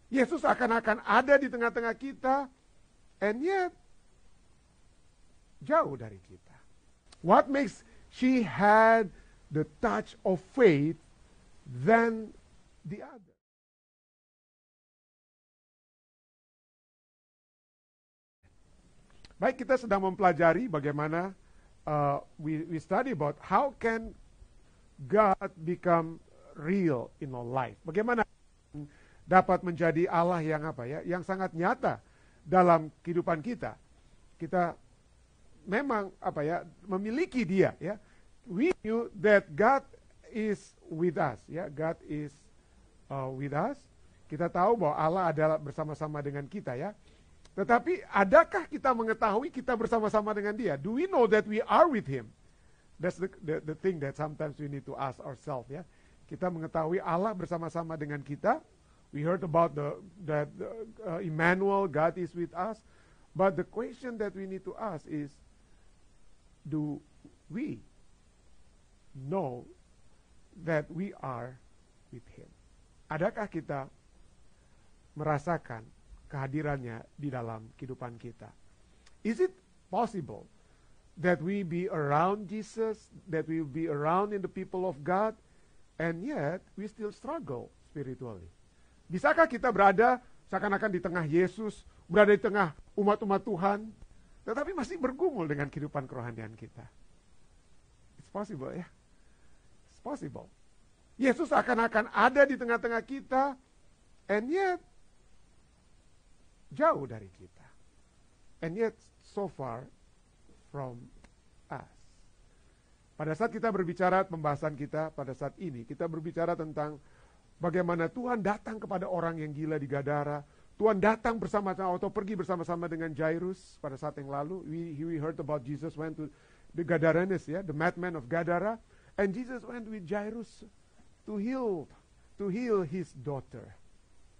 Yesus akan ada di tengah-tengah kita, and yet jauh dari kita. What makes she had the touch of faith than the other? Baik, kita sedang mempelajari bagaimana we study about how can God become real in our life. Bagaimana dapat menjadi Allah yang yang sangat nyata dalam kehidupan kita. Kita memang memiliki Dia, ya. We knew that God is with us, ya. God is with us. Kita tahu bahwa Allah adalah bersama-sama dengan kita, ya. Tetapi adakah kita mengetahui kita bersama-sama dengan Dia? Do we know that we are with Him? That's the thing that sometimes we need to ask ourselves, ya. Kita mengetahui Allah bersama-sama dengan kita. We heard about that Emmanuel, God is with us. But the question that we need to ask is, do we know that we are with Him? Adakah kita merasakan kehadirannya di dalam kehidupan kita? Is it possible that we be around Jesus, that we be around in the people of God, and yet we still struggle spiritually? Bisakah kita berada seakan-akan di tengah Yesus, berada di tengah umat-umat Tuhan, tetapi masih bergumul dengan kehidupan kerohanian kita? It's possible, ya. It's possible. Yesus akan ada di tengah-tengah kita, and yet jauh dari kita. And yet so far from us. Pada saat kita berbicara pembahasan kita pada saat ini, kita berbicara tentang bagaimana Tuhan datang kepada orang yang gila di Gadara. Tuhan datang bersama-sama atau pergi bersama-sama dengan Jairus pada saat yang lalu. We heard about Jesus went to the Gadarenes, ya, the madman of Gadara, and Jesus went with Jairus to heal his daughter.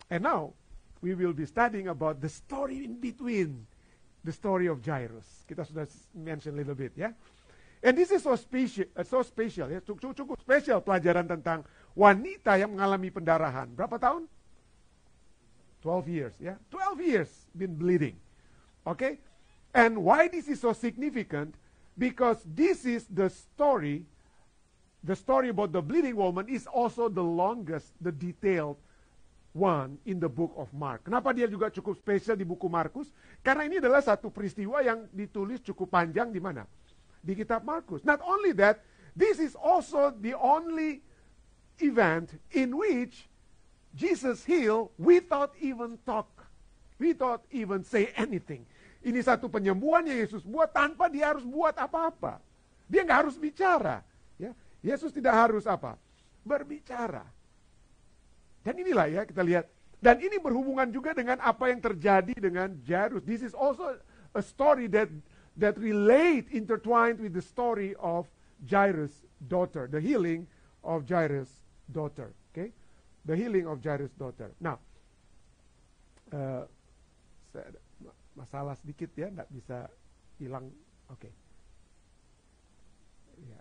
And now we will be studying about the story in between the story of Jairus. Kita sudah mention a little bit, ya. And this is so special, ya. Cukup spesial pelajaran tentang wanita yang mengalami pendarahan. Berapa tahun? 12 years, ya. 12 years been bleeding. Okay? And why this is so significant? Because this is the story about the bleeding woman is also the longest, the detailed one in the book of Mark. Kenapa dia juga cukup spesial di buku Markus? Karena ini adalah satu peristiwa yang ditulis cukup panjang di mana? Di kitab Markus. Not only that, this is also the only event in which Jesus healed without even talk, without even say anything. Ini satu penyembuhan yang Yesus buat tanpa dia harus buat apa-apa. Dia nggak harus bicara. Ya. Yesus tidak harus berbicara. Dan inilah, ya, kita lihat. Dan ini berhubungan juga dengan apa yang terjadi dengan Jairus. This is also a story that intertwined with the story of Jairus' daughter, the healing of Jairus' daughter. Okay, the healing of Jairus' daughter. Now, masalah sedikit, ya, nggak bisa hilang. Oke. Ya.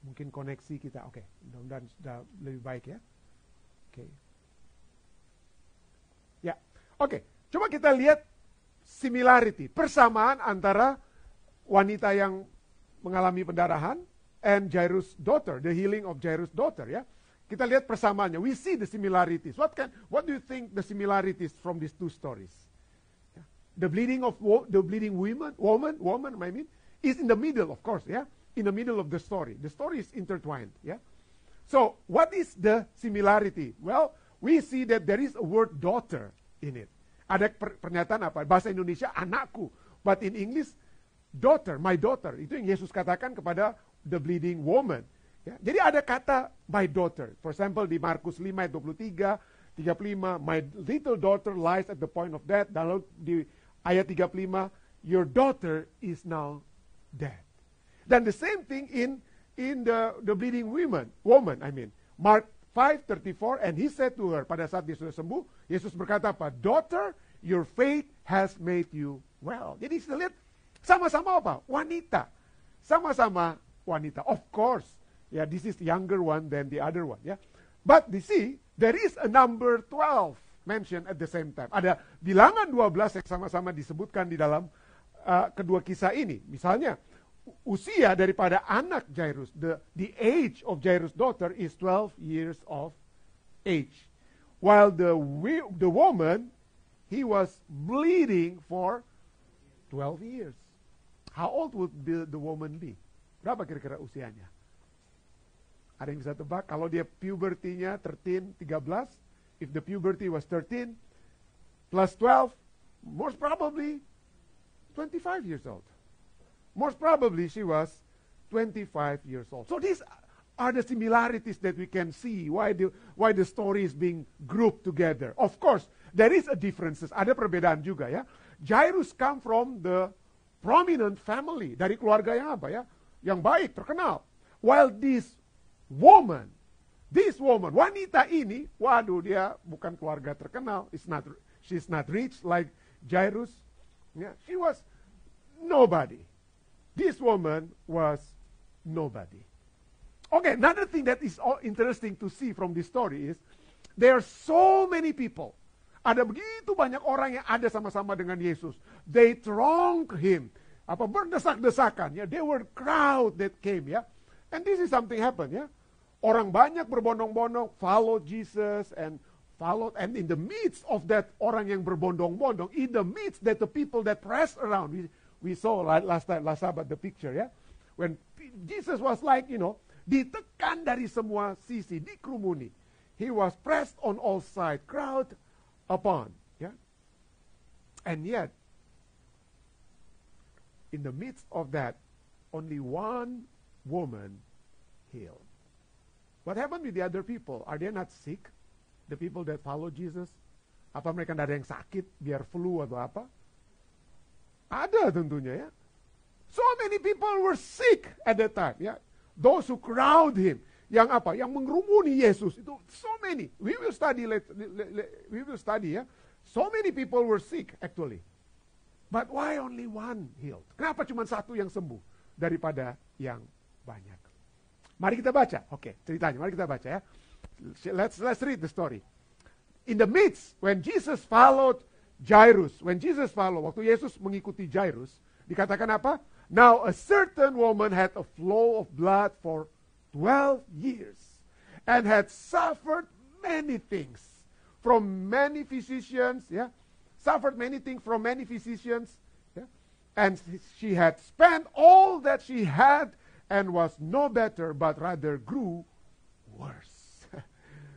Mungkin koneksi kita, oke, mudah-mudahan sudah lebih baik, ya. Oke. Ya, oke. Coba kita lihat similarity, persamaan antara wanita yang mengalami pendarahan and Jairus' daughter, the healing of Jairus' daughter, ya. Kita lihat persamaannya. We see the similarities. What do you think the similarities from these two stories? Yeah. The bleeding woman, I mean, is in the middle, of course, yeah. In the middle of the story. The story is intertwined, yeah. So, what is the similarity? Well, we see that there is a word daughter in it. Ada pernyataan apa? Bahasa Indonesia anakku, but in English daughter, my daughter. Itu yang Yesus katakan kepada the bleeding woman. Ya, jadi ada kata my daughter. For example di Markus 5 ayat 23, 35, my little daughter lies at the point of death. Lalu di ayat 35, your daughter is now dead. Dan the same thing in the bleeding woman, I mean. Mark 5:34, and he said to her, pada saat dia sudah sembuh, Yesus berkata apa? Daughter, your faith has made you well. Jadi kita lihat sama-sama apa? Wanita. Sama-sama wanita. Of course, Yeah, this is younger one than the other one. Yeah, but you see, there is a number 12 mentioned at the same time. Ada bilangan 12 yang sama-sama disebutkan di dalam kedua kisah ini. Misalnya, usia daripada anak Jairus, the age of Jairus' daughter is 12 years of age. While the woman, he was bleeding for 12 years. How old would the woman be? Berapa kira-kira usianya? Ada yang bisa tebak? Kalau dia puberty-nya 13, if the puberty was 13 plus 12, most probably 25 years old. Most probably she was 25 years old. So these are the similarities that we can see why the story is being grouped together. Of course, there is a differences. Ada perbedaan juga ya. Jairus come from the prominent family, dari keluarga yang apa ya? Yang baik, terkenal. While this woman, wanita ini, waduh, dia bukan keluarga terkenal. She's not rich like Jairus. Yeah, she was nobody. This woman was nobody. Okay, another thing that is interesting to see from this story is there are so many people. Ada begitu banyak orang yang ada sama-sama dengan Yesus. They thronged him. Berdesak-desakan ya. There were crowd that came ya. And this is something happened ya. Orang banyak berbondong-bondong follow Jesus and in the midst of that orang yang berbondong-bondong, in the midst that the people that pressed around, we saw last Sabbath the picture ya, when Jesus was like, ditekan dari semua sisi, dikerumuni. He was pressed on all sides, crowd upon, ya. And yet, in the midst of that, only one woman healed. What happened with the other people? Are they not sick? The people that follow Jesus? Apa mereka tidak ada yang sakit, biar flu atau apa? Ada tentunya ya. So many people were sick at that time ya. Those who crowd him, yang apa? Yang mengerumuni Yesus itu so many. We will study ya. So many people were sick actually. But why only one healed? Kenapa cuma satu yang sembuh daripada yang banyak? Mari kita baca. Oke, ceritanya. Mari kita baca ya. Let's read the story. In the midst, when Jesus followed Jairus, waktu Yesus mengikuti Jairus, dikatakan apa? Now a certain woman had a flow of blood for 12 years and had suffered many things from many physicians, yeah? Suffered many things from many physicians, yeah? And she had spent all that she had and was no better but rather grew worse.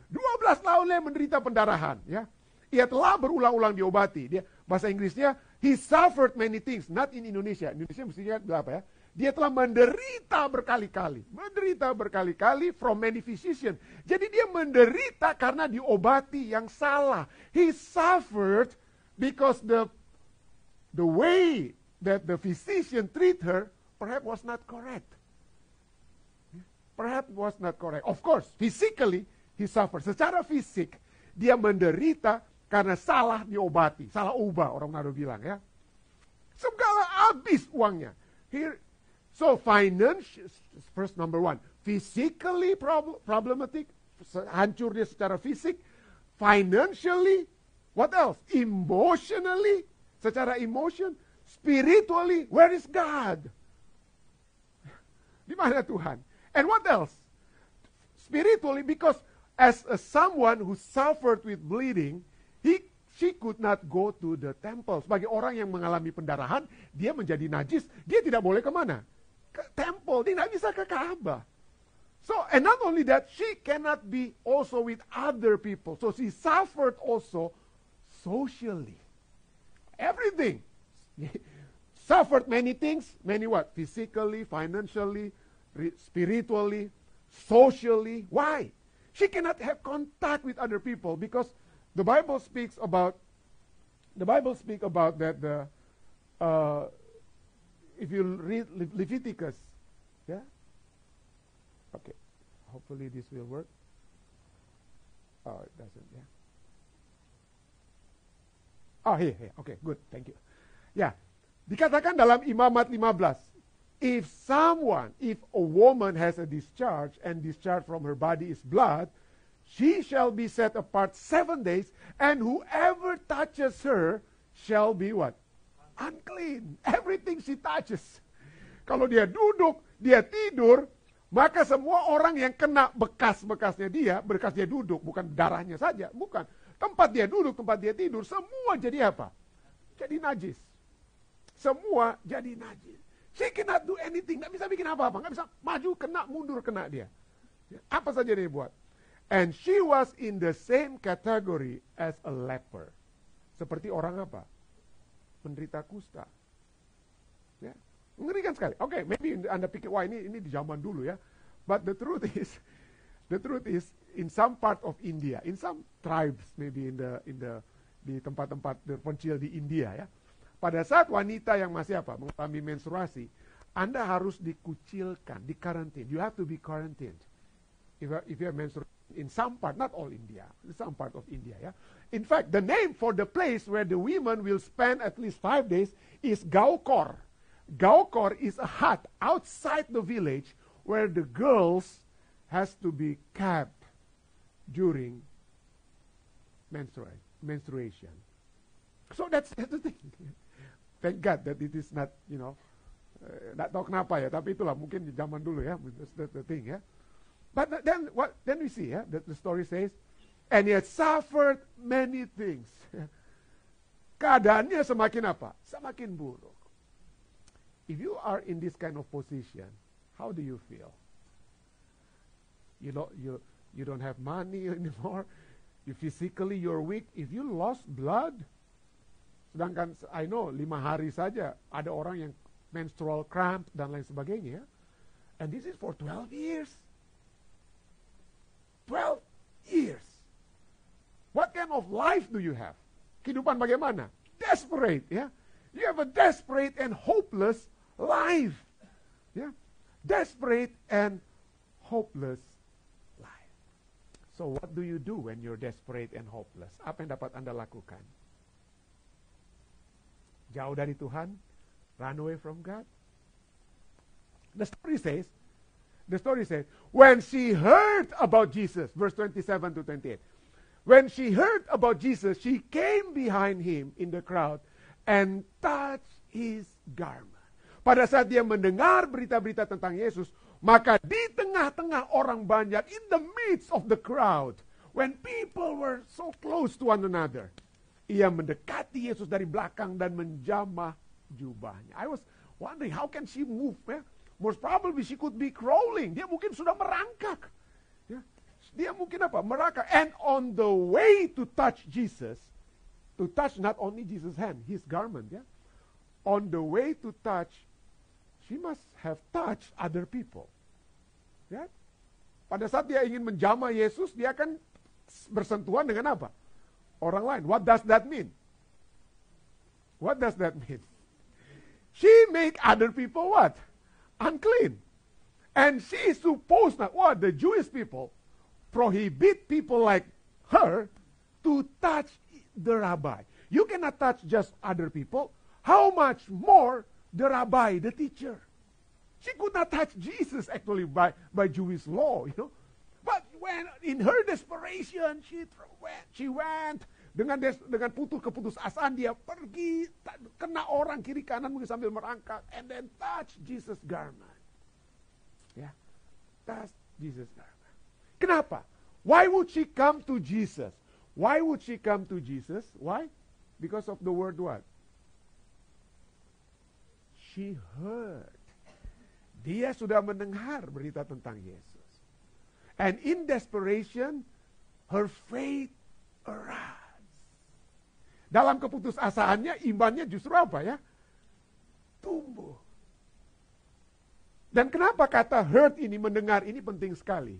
12 tahun dia menderita pendarahan, ya. Ia telah berulang-ulang diobati. Dia bahasa Inggrisnya he suffered many things, not in Indonesia. Indonesia mestinya apa ya? Dia telah menderita berkali-kali from many physicians. Jadi dia menderita karena diobati yang salah. He suffered because the way that the physician treat her perhaps was not correct. Of course, physically he suffered. Secara fisik, dia menderita karena salah diobati. Salah ubah, orang Manado bilang ya. Segala habis uangnya. So first number one, physically problematic, hancur dia secara fisik. Financially, what else? Emotionally, secara emotion. Spiritually, where is God? Di mana Tuhan? And what else? Spiritually, because as someone who suffered with bleeding, she could not go to the temple. Sebagai orang yang mengalami pendarahan, dia menjadi najis, dia tidak boleh kemana? Ke temple, dia tidak bisa ke Ka'bah. So, and not only that, she cannot be also with other people. So she suffered also socially. Everything. Suffered many things, many what? Physically, financially, spiritually, socially. Why? She cannot have contact with other people because the Bible speaks about that if you read Leviticus, yeah? Okay. Hopefully this will work. Oh, it doesn't, yeah. Oh, here. Okay, good. Thank you. Ya, dikatakan dalam Imamat 15. if a woman has a discharge, and discharge from her body is blood, she shall be set apart 7 days, and whoever touches her shall be what? Unclean. Everything she touches. Kalau dia duduk, dia tidur, maka semua orang yang kena bekas-bekasnya dia, bekas dia duduk, bukan darahnya saja, bukan. Tempat dia duduk, tempat dia tidur, semua jadi apa? Jadi najis. Semua jadi najis. She cannot do anything, nggak bisa bikin apa-apa, nggak bisa maju, kena, mundur, kena dia. Apa saja dia buat. And she was in the same category as a leper. Seperti orang apa? Penderita kusta. Ya. Mengerikan sekali. Oke, maybe Anda pikir, wah ini di zaman dulu ya. But the truth is, in some part of India, in some tribes, maybe di tempat-tempat terpencil di India ya. Pada saat wanita yang masih mengalami menstruasi, Anda harus dikucilkan, dikarantin. You have to be quarantined. If you have menstruation in some part, not all India, in some part of India, ya. In fact, the name for the place where the women will spend at least 5 days is Gaokor. Gaokor is a hut outside the village where the girls has to be kept during menstruation. So that's the thing. Thank God that it is not, nggak tahu kenapa ya, tapi itulah mungkin zaman dulu ya, that's the thing ya. But then we see ya, that the story says, and he had suffered many things. Keadaannya semakin apa? Semakin buruk. If you are in this kind of position, how do you feel? You don't have money anymore. You physically you're weak. If you lost blood, sedangkan I know 5 hari saja ada orang yang menstrual cramp dan lain sebagainya. And this is for 12 years. 12 years. What kind of life do you have? Kehidupan bagaimana? Desperate, ya. You have a desperate and hopeless life. Ya. Desperate and hopeless life. So what do you do when you're desperate and hopeless? Apa yang dapat Anda lakukan? Jauh dari Tuhan? Run away from God? The story says, when she heard about Jesus, verse 27 to 28, when she heard about Jesus, she came behind him in the crowd and touched his garment. Pada saat dia mendengar berita-berita tentang Yesus, maka di tengah-tengah orang banyak, in the midst of the crowd, when people were so close to one another, ia mendekati Yesus dari belakang dan menjamah jubahnya. I was wondering, how can she move? Ya? Most probably she could be crawling. Dia mungkin sudah merangkak. Ya? Dia mungkin merangkak. And on the way to touch Jesus, to touch not only Jesus' hand, his garment. Ya? On the way to touch, she must have touched other people. Ya? Pada saat dia ingin menjamah Yesus, dia akan bersentuhan dengan apa? Orang lain. What does that mean? What does that mean? She make other people what? Unclean. And she is supposed not, the Jewish people prohibit people like her to touch the rabbi. You cannot touch just other people. How much more the rabbi, the teacher? She could not touch Jesus actually by Jewish law, But when in her desperation, she went dengan putus keputusasaan, dia pergi, kena orang kiri kanan mungkin sambil merangkak, and then touch Jesus' garment. Ya, touch Jesus' garment. Kenapa? Why would she come to Jesus? Why would she come to Jesus? Why? Because of the word what? She heard. Dia sudah mendengar berita tentang Yesus. And in desperation, her faith arise. Dalam keputusasaannya, imannya justru apa ya? Tumbuh. Dan kenapa kata heard ini, mendengar ini penting sekali?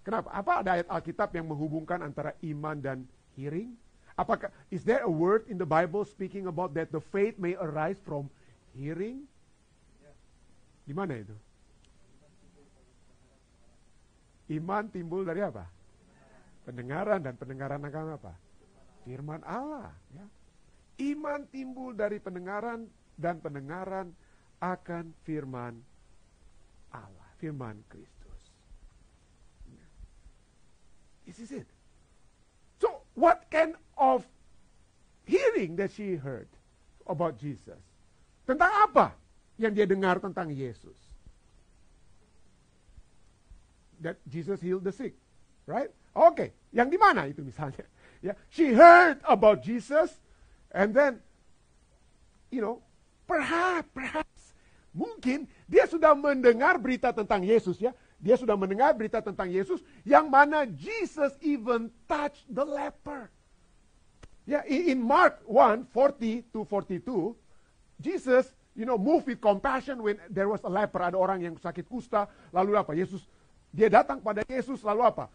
Kenapa? Apa ada ayat Alkitab yang menghubungkan antara iman dan hearing? Apakah, is there a word in the Bible speaking about that the faith may arise from hearing? Di mana itu? Iman timbul dari apa? Pendengaran, dan pendengaran akan apa? Firman Allah. Ya. Iman timbul dari pendengaran, dan pendengaran akan firman Allah, firman Kristus. This is it. So, what kind of hearing that she heard about Jesus? Tentang apa yang dia dengar tentang Yesus? That Jesus healed the sick, right? Okay, yang di mana itu misalnya? Yeah, she heard about Jesus, and then, perhaps, mungkin dia sudah mendengar berita tentang Yesus, ya. Dia sudah mendengar berita tentang Yesus, yang mana Jesus even touched the leper. Ya, in Mark 1:40-42, Jesus, moved with compassion when there was a leper, ada orang yang sakit kusta, lalu apa? Dia datang pada Yesus, lalu apa?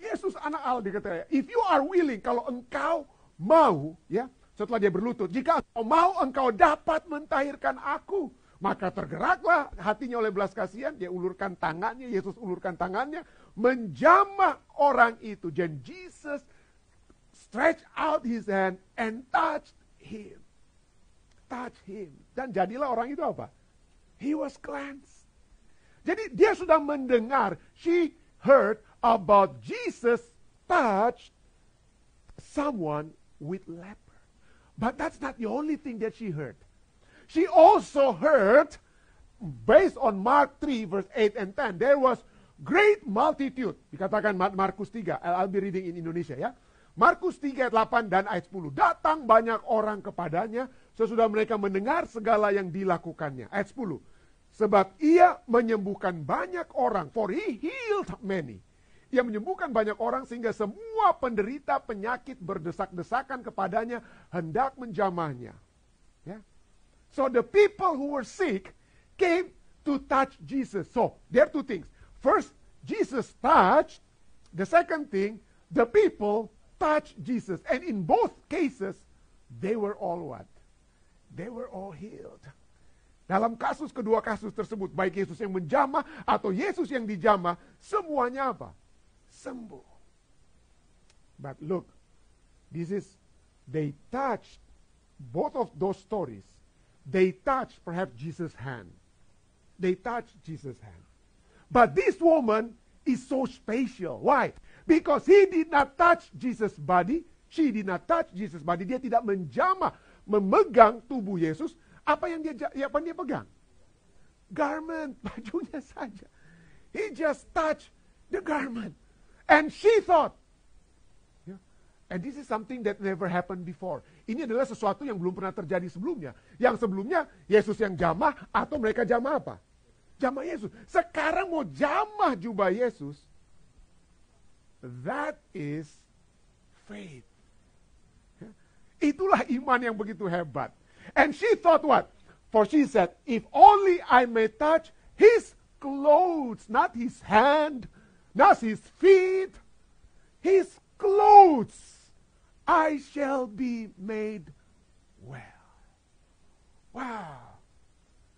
Yesus anak Allah, dikatakan, if you are willing, kalau engkau mau, ya, setelah dia berlutut, jika engkau mau, engkau dapat mentahirkan aku. Maka tergeraklah hatinya oleh belas kasihan, dia ulurkan tangannya, Yesus ulurkan tangannya, menjamah orang itu. Dan Jesus stretched out his hand and touched him. Touch him. Dan jadilah orang itu apa? He was cleansed. Jadi dia sudah mendengar, she heard about Jesus touched someone with leper. But that's not the only thing that she heard. She also heard, based on Mark 3 verse 8 and 10, there was great multitude. Dikatakan Markus 3, I'll be reading in Indonesia, ya. Markus 3 ayat 8 dan ayat 10. Datang banyak orang kepadanya sesudah mereka mendengar segala yang dilakukannya. Ayat 10. Sebab ia menyembuhkan banyak orang, for he healed many. Ia menyembuhkan banyak orang sehingga semua penderita penyakit berdesak-desakan kepadanya hendak menjamahnya. Ya. So the people who were sick came to touch Jesus. So there are two things. First, Jesus touched. The second thing, the people touched Jesus. And in both cases, they were all what? They were all healed. Dalam kedua kasus tersebut, baik Yesus yang menjamah atau Yesus yang dijamah, semuanya apa? Sembuh. But look, they touched both of those stories. They touched perhaps Jesus' hand. They touched Jesus' hand. But this woman is so special. Why? Because he did not touch Jesus' body. She did not touch Jesus' body. Dia tidak menjamah, memegang tubuh Yesus. Apa yang dia pegang? Garment, bajunya saja. He just touched the garment. And she thought, and this is something that never happened before. Ini adalah sesuatu yang belum pernah terjadi sebelumnya. Yang sebelumnya, Yesus yang jamah, atau mereka jamah apa? Jamah Yesus. Sekarang mau jamah jubah Yesus. That is faith. Itulah iman yang begitu hebat. And she thought what? For she said, if only I may touch his clothes, not his hand, not his feet, his clothes, I shall be made well. Wow.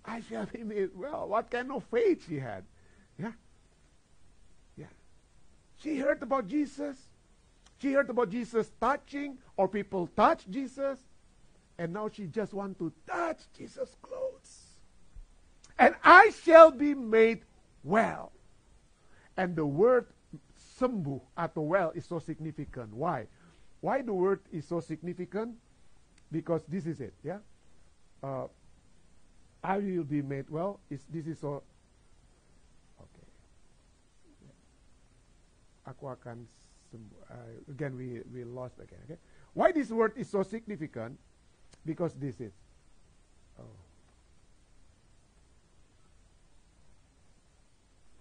I shall be made well. What kind of faith she had? Yeah. Yeah. She heard about Jesus. She heard about Jesus touching, or people touch Jesus. And now she just wants to touch Jesus' clothes. And I shall be made well. And the word sembuh atau well is so significant. Why? Why the word is so significant? Because this is it, yeah. I will be made well. This is so. Okay. Aku akan sembuh. Again, we lost again. Okay. Why this word is so significant? Because this is.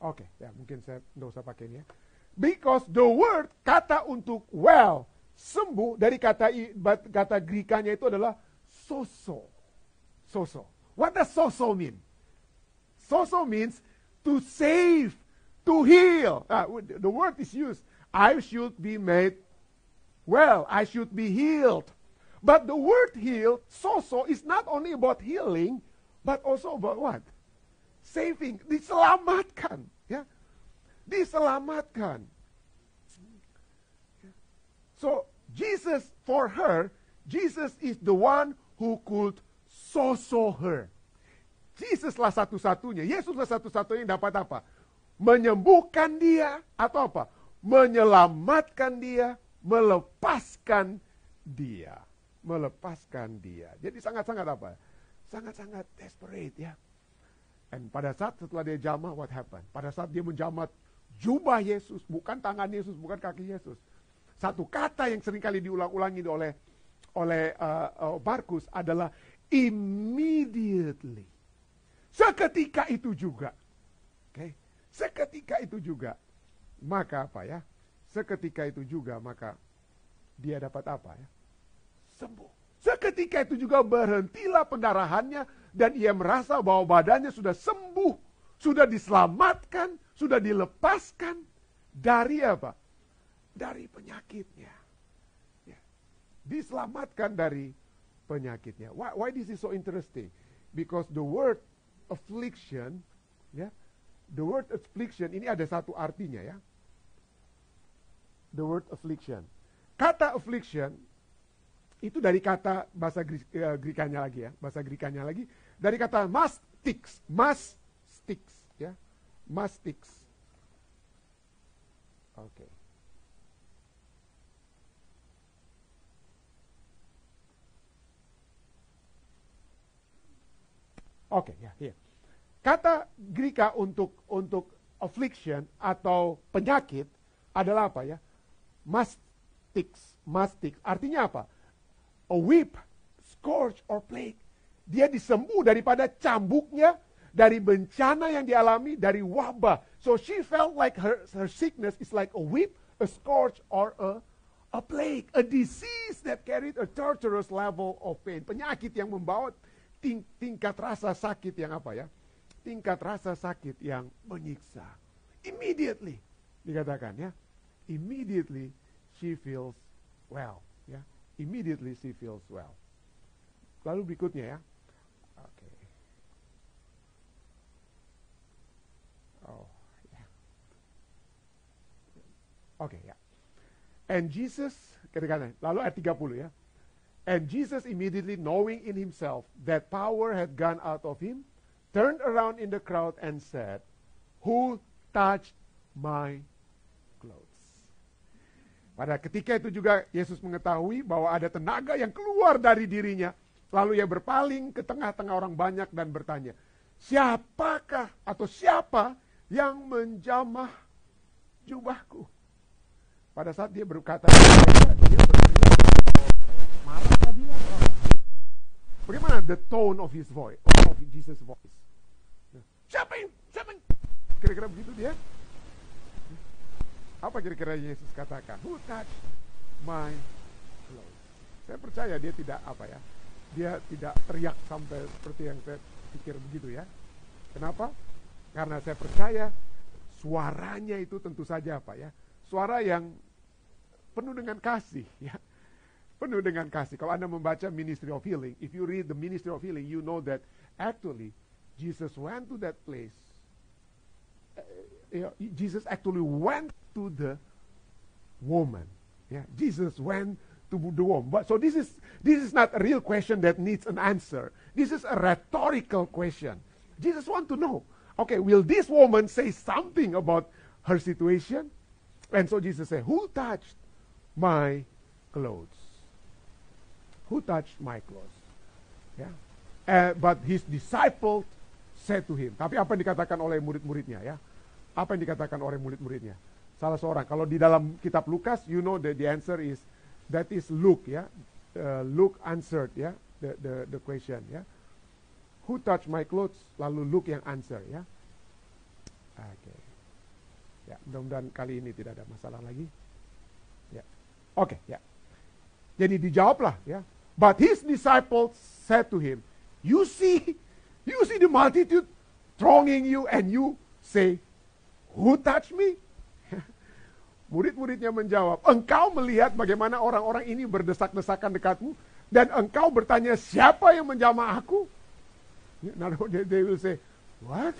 Okay, ya mungkin saya nggak usah pakai ini ya. Because the word, kata untuk well, sembuh, dari kata Greek-nya itu adalah sozo. Sozo. What does sozo mean? Sozo means to save, to heal. The word is used. I should be made well. I should be healed. But the word heal, sozo, is not only about healing, but also about what? Saving. Diselamatkan. Ya. Diselamatkan. So, Jesus, for her, Jesus is the one who could sozo her. Yesuslah satu-satunya. Yesuslah satu-satunya yang dapat apa? Menyembuhkan dia atau apa? Menyelamatkan dia, melepaskan dia. Melepaskan dia. Jadi sangat-sangat apa? Sangat-sangat desperate ya. Dan pada saat setelah dia jamah, what happened? Pada saat dia menjamah jubah Yesus, bukan tangan Yesus, bukan kaki Yesus. Satu kata yang seringkali diulang-ulangi oleh Markus adalah immediately. Seketika itu juga. Okay? Seketika itu juga. Maka apa ya? Seketika itu juga maka dia dapat apa ya? Sembuh. Seketika itu juga berhentilah pendarahannya dan ia merasa bahwa badannya sudah sembuh, sudah diselamatkan, sudah dilepaskan dari apa? Dari penyakitnya. Ya. Diselamatkan dari penyakitnya. Why this is so interesting? Because the word affliction, ya, the word affliction ini ada satu artinya ya. The word affliction. Kata affliction itu dari kata bahasa Grikanya lagi ya, bahasa Grikanya lagi dari kata mastix, ya, mastix. Oke. Oke, ya, here. Kata Grika untuk affliction atau penyakit adalah apa ya? Mastix. Artinya apa? A whip, scourge, or plague. Dia disembuh daripada cambuknya, dari bencana yang dialami, dari wabah. So she felt like her sickness is like a whip, a scourge, or a plague. A disease that carried a torturous level of pain. Penyakit yang membawa tingkat rasa sakit yang apa ya? Tingkat rasa sakit yang menyiksa. Immediately, dikatakan ya. Immediately she feels well. Ya. Immediately she feels well. Lalu berikutnya ya. Oke. Oh, ya. Oke, ya. And Jesus, lalu ayat 30 ya. And Jesus immediately knowing in himself that power had gone out of him, turned around in the crowd and said, "Who touched my clothes?" Pada ketika itu juga Yesus mengetahui bahwa ada tenaga yang keluar dari dirinya. Lalu ia berpaling ke tengah-tengah orang banyak dan bertanya, siapakah atau siapa yang menjamah jubahku? Pada saat dia berkata, dia berteriak, marah dia atau apa? Bagaimana the tone of his voice, of Jesus' voice? Siapa yang? Kira-kira begitu dia? Apa kira-kira Yesus katakan? Who touched my clothes? Saya percaya dia tidak apa ya? Dia tidak teriak sampai seperti yang saya pikir begitu ya. Kenapa? Karena saya percaya suaranya itu tentu saja apa ya? Suara yang penuh dengan kasih ya. Penuh dengan kasih. Kalau Anda membaca Ministry of Healing, if you read the Ministry of Healing, you know that actually Jesus went to that place. Jesus actually went to the woman. Yeah, Jesus went to the woman. But so this is not a real question that needs an answer. This is a rhetorical question. Jesus want to know. Okay, will this woman say something about her situation? And so Jesus said, "Who touched my clothes? Who touched my clothes?" Yeah. But his disciples said to him. Tapi apa yang dikatakan oleh murid-muridnya ya? Apa yang dikatakan oleh murid-muridnya? Salah seorang. Kalau di dalam kitab Lukas, you know that the answer is that is Luke ya. Luke answered ya the question ya. Who touched my clothes? Lalu Luke yang answer ya. Oke. Ya, mudah-mudahan kali ini tidak ada masalah lagi. Ya. Oke, ya. Jadi dijawablah ya. But his disciples said to him, you see the multitude thronging you and you say, who touched me? Murid-muridnya menjawab, engkau melihat bagaimana orang-orang ini berdesak-desakan dekatmu dan engkau bertanya siapa yang menjamah aku? Now they will say, what?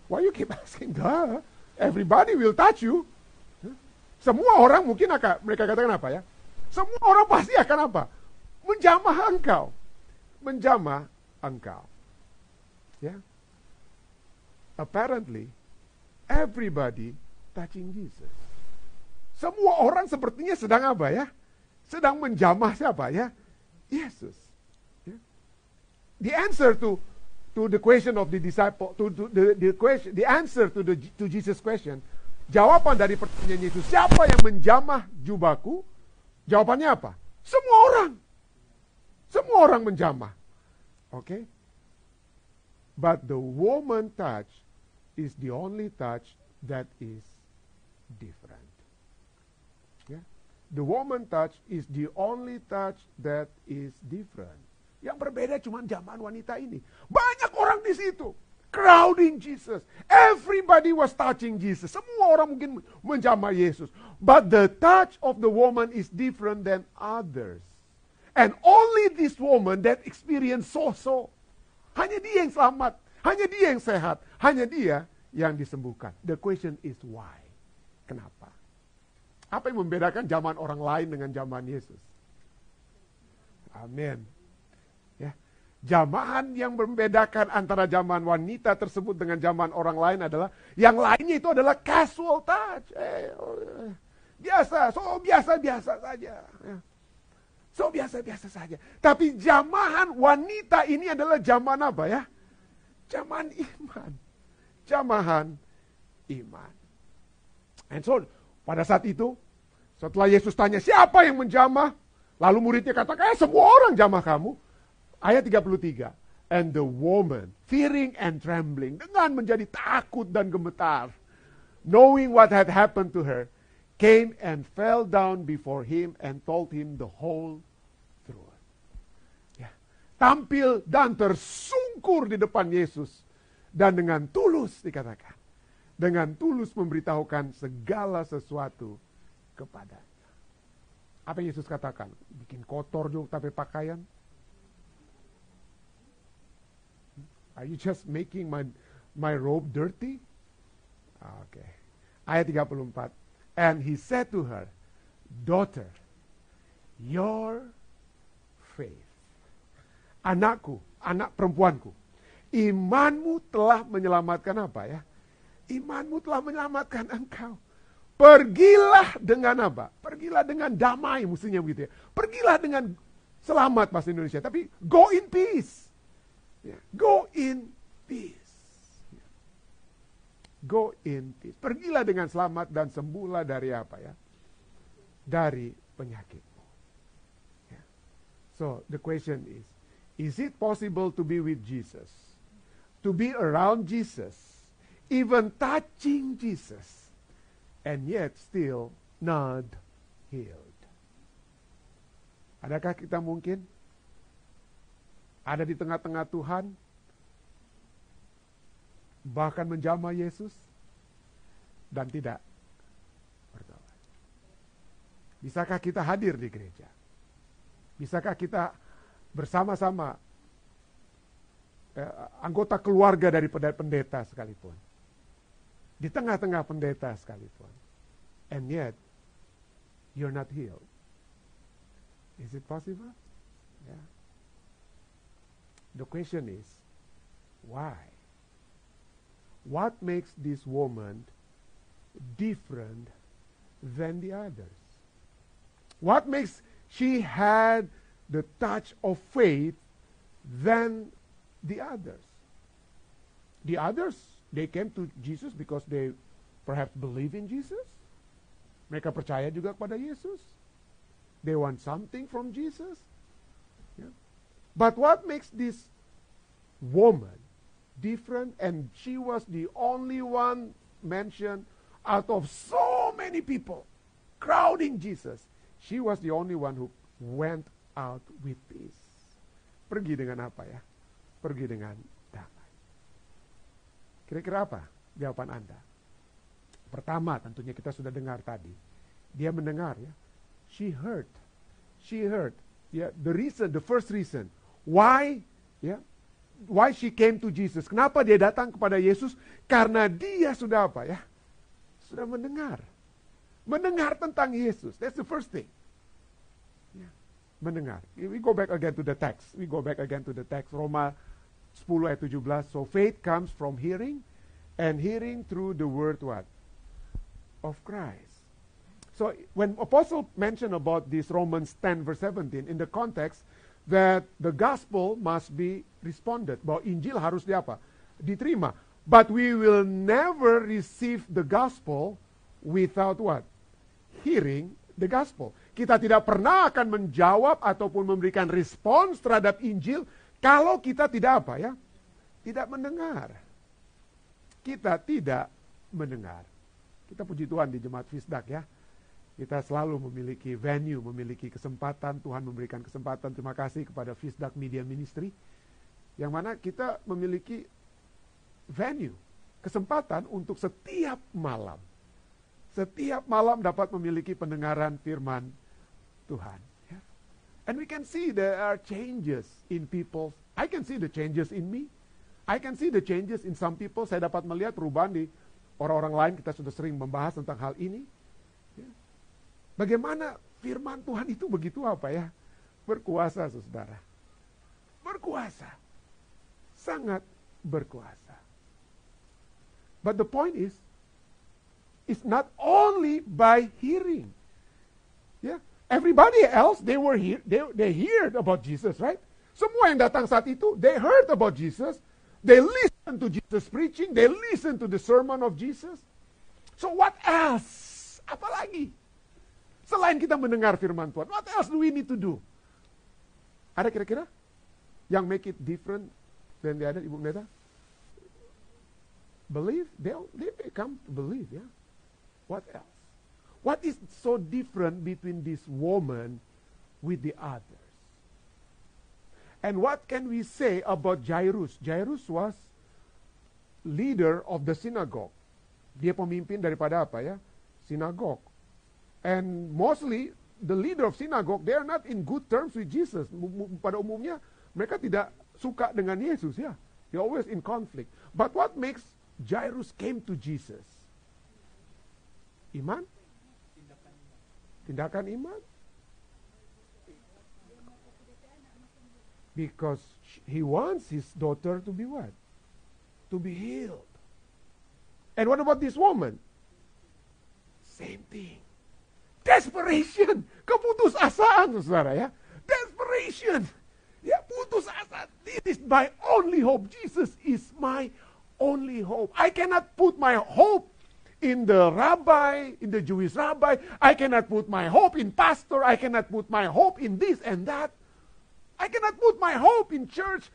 Why you keep asking? Duh, everybody will touch you. Semua orang mungkin mereka katakan apa ya? Semua orang pasti akan apa? Menjamah engkau. Menjamah engkau. Ya. Apparently, everybody touching Jesus. Semua orang sepertinya sedang apa ya? Sedang menjamah siapa ya? Yesus. Ya. The answer to the question of the disciple, the answer to Jesus' question, jawaban dari pertanyaan Yesus, siapa yang menjamah jubahku? Jawabannya apa? Semua orang. Semua orang menjamah. Okay? But the woman touch is the only touch that is different. Yeah? The woman touch is the only touch that is different. Yang berbeda cuma jamahan wanita ini. Banyak orang di situ. Crowding Jesus. Everybody was touching Jesus. Semua orang mungkin menjamah Yesus. But the touch of the woman is different than others. And only this woman that experienced so-so. Hanya dia yang selamat. Hanya dia yang sehat. Hanya dia yang disembuhkan. The question is why? Kenapa? Apa yang membedakan zaman orang lain dengan zaman Yesus? Amin. Ya. Jamahan yang membedakan antara zaman wanita tersebut dengan zaman orang lain adalah yang lainnya itu adalah casual touch. Biasa, so biasa-biasa saja. Ya. So biasa-biasa saja. Tapi jamahan wanita ini adalah jamahan apa ya? Jamahan iman. Jamahan iman. And so, pada saat itu, setelah Yesus tanya siapa yang menjamah, lalu muridnya katakan, semua orang jamah kamu. Ayat 33. And the woman, fearing and trembling, dengan menjadi takut dan gemetar, knowing what had happened to her, came and fell down before him and told him the whole truth. Ya. Tampil dan tersungkur di depan Yesus. Dan dengan tulus dikatakan. Dengan tulus memberitahukan segala sesuatu kepadanya. Apa yang Yesus katakan? Bikin kotor juga tapi pakaian? Are you just making my robe dirty? Okay. Ayat 34. And he said to her, daughter, your faith. Anakku, anak perempuanku. Imanmu telah menyelamatkan apa ya? Imanmu telah menyelamatkan engkau. Pergilah dengan apa? Pergilah dengan damai, mestinya begitu ya. Pergilah dengan selamat bahasa Indonesia. Tapi go in peace. Ya, go in peace. Ya. Go in peace. Pergilah dengan selamat dan sembuhlah dari apa ya? Dari penyakitmu. Ya. So the question is it possible to be with Jesus? To be around Jesus? Even touching Jesus? And yet still not healed. Adakah kita mungkin ada di tengah-tengah Tuhan, bahkan menjamah Yesus, dan tidak bertobat? Bisakah kita hadir di gereja? Bisakah kita bersama-sama anggota keluarga dari pendeta sekalipun? Di tengah-tengah pendeta sekalipun. And yet, you're not healed. Is it possible? Yeah. The question is, why? What makes this woman different than the others? What makes she had the touch of faith than the others? The others, they came to Jesus because they perhaps believe in Jesus. Mereka percaya juga kepada Yesus. They want something from Jesus. Yeah. But what makes this woman different? And she was the only one mentioned out of so many people crowding Jesus. She was the only one who went out with peace. Pergi dengan apa ya? Pergi dengan damai. Kira-kira apa jawaban Anda? Pertama, tentunya kita sudah dengar tadi. Dia mendengar ya. She heard. Yeah, the first reason why she came to Jesus. Kenapa dia datang kepada Yesus? Karena dia sudah apa ya? Sudah mendengar. Mendengar tentang Yesus. That's the first thing. Yeah. Mendengar. We go back again to the text. Roma 10 ayat 17. So faith comes from hearing, and hearing through the word what? Of Christ. So when Apostle mentioned about this Romans 10 verse 17, in the context that the gospel must be responded. Bahwa Injil harus diterima. But we will never receive the gospel without what? Hearing the gospel. Kita tidak pernah akan menjawab ataupun memberikan respons terhadap Injil kalau kita tidak tidak mendengar. Kita tidak mendengar. Kita puji Tuhan di Jemaat Fisdak ya. Kita selalu memiliki venue, memiliki kesempatan. Tuhan memberikan kesempatan. Terima kasih kepada Fisdak Media Ministry. Yang mana kita memiliki venue, kesempatan untuk setiap malam dapat memiliki pendengaran firman Tuhan. Yeah. And we can see there are changes in people. I can see the changes in me. I can see the changes in some people. Saya dapat melihat perubahan di orang-orang lain. Kita sudah sering membahas tentang hal ini. Yeah. Bagaimana firman Tuhan itu begitu berkuasa, saudara. Berkuasa. Sangat berkuasa. But the point is, it's not only by hearing. Yeah. Everybody else, they heard about Jesus, right? Semua yang datang saat itu, they heard about Jesus. They listened to Jesus preaching. They listened to the sermon of Jesus. So what else? Apa lagi? Selain kita mendengar firman Tuhan, what else do we need to do? Ada kira-kira yang make it different than the other, Ibu Pendeta? Believe? They come to believe, yeah. What else? What is so different between this woman with the others? And what can we say about Jairus? Jairus was leader of the synagogue. Dia pemimpin daripada Sinagog. And mostly the leader of synagogue, they are not in good terms with Jesus. Pada umumnya mereka tidak suka dengan Yesus ya. They're always in conflict. But what makes Jairus came to Jesus? Iman? Tindakan iman? Because he wants his daughter to be what? To be healed. And what about this woman? Same thing. Desperation. Keputusasaan, saudara ya. Desperation. Ya, putus asa. This is my only hope. Jesus is my only hope. I cannot put my hope in the rabbi, in the Jewish rabbi. I cannot put my hope in pastor. I cannot put my hope in this and that. I cannot put my hope in church.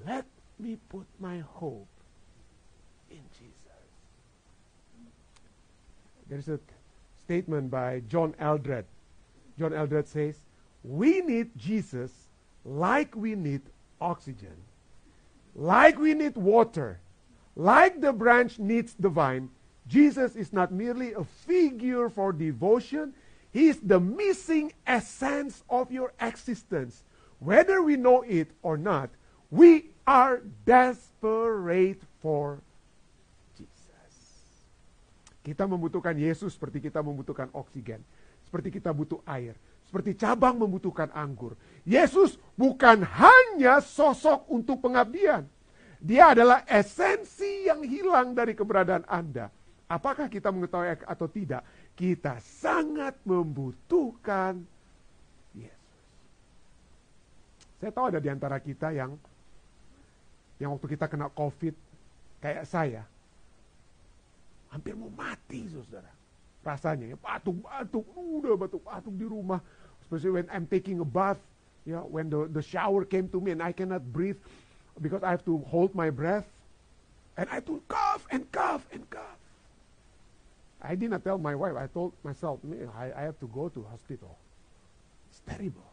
Let me put my hope in Jesus. There's a statement by John Eldred. John Eldred says, we need Jesus like we need oxygen, like we need water, like the branch needs the vine. Jesus is not merely a figure for devotion. He is the missing essence of your existence. Whether we know it or not, we are desperate for Jesus. Kita membutuhkan Yesus seperti kita membutuhkan oksigen, seperti kita butuh air, seperti cabang membutuhkan anggur. Yesus bukan hanya sosok untuk pengabdian. Dia adalah esensi yang hilang dari keberadaan Anda. Apakah kita mengetahui atau tidak, kita sangat membutuhkan Yesus. Saya tahu ada di antara kita yang waktu kita kena COVID, kayak saya, hampir mau mati, saudara. Rasanya, ya, batuk-batuk, udah batuk-batuk di rumah. Especially when I'm taking a bath, when the shower came to me and I cannot breathe because I have to hold my breath. And I have to cough and cough and cough. I did not tell my wife. I told myself, I have to go to hospital. It's terrible.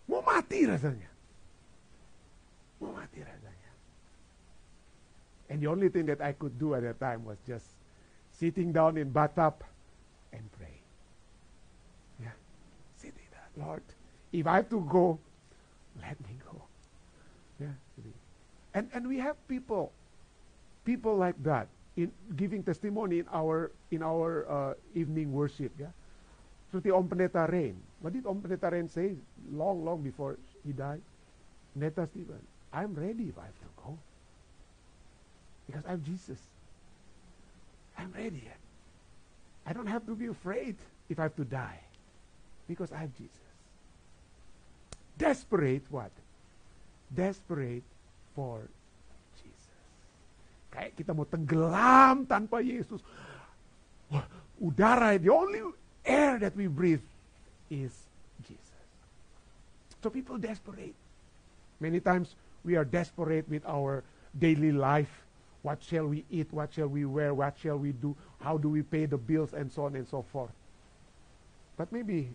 Mau mati rasanya. Mau mati rasanya. And the only thing that I could do at that time was just sitting down in bathtub and pray. Yeah, sitting down. Lord, if I have to go, let me go. Yeah, and we have people like that. In giving testimony in our evening worship, yeah. Seperti Om Pendeta Rain. What did Om Pendeta Rain say long before he died? Neta Stephen, I'm ready if I have to go. Because I have Jesus. I'm ready. I don't have to be afraid if I have to die. Because I have Jesus. Desperate what? Desperate for Jesus. Kayak kita mau tenggelam tanpa Yesus. Wah, udara, the only air that we breathe is Jesus. So people desperate. Many times we are desperate with our daily life. What shall we eat? What shall we wear? What shall we do? How do we pay the bills? And so on and so forth. But maybe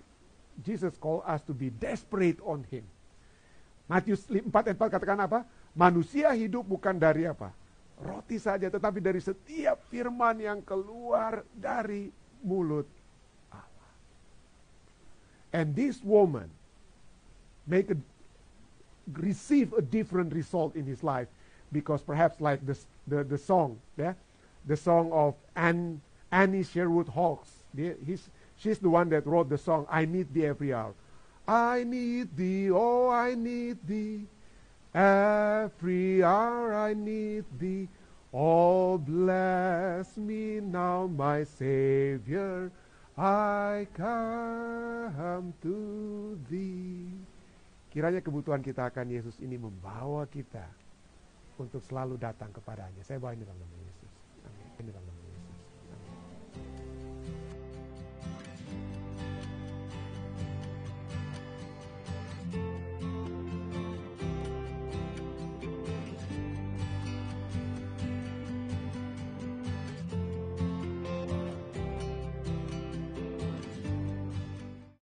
Jesus called us to be desperate on Him. Matius 4:4 katakan apa? Manusia hidup bukan dari apa? Roti saja, tetapi dari setiap firman yang keluar dari mulut Allah. And this woman receive a different result in his life, because perhaps like the song, yeah, the song of Annie Sherwood Hawkes. She's the one that wrote the song, I Need Thee Every Hour. I need Thee, oh I need Thee, every hour I need Thee. Oh bless me now my Savior, I come to Thee. Kiranya kebutuhan kita akan Yesus ini membawa kita untuk selalu datang kepadanya. Saya bawa ini dalam nama Yesus. Amin. Ini dalam nama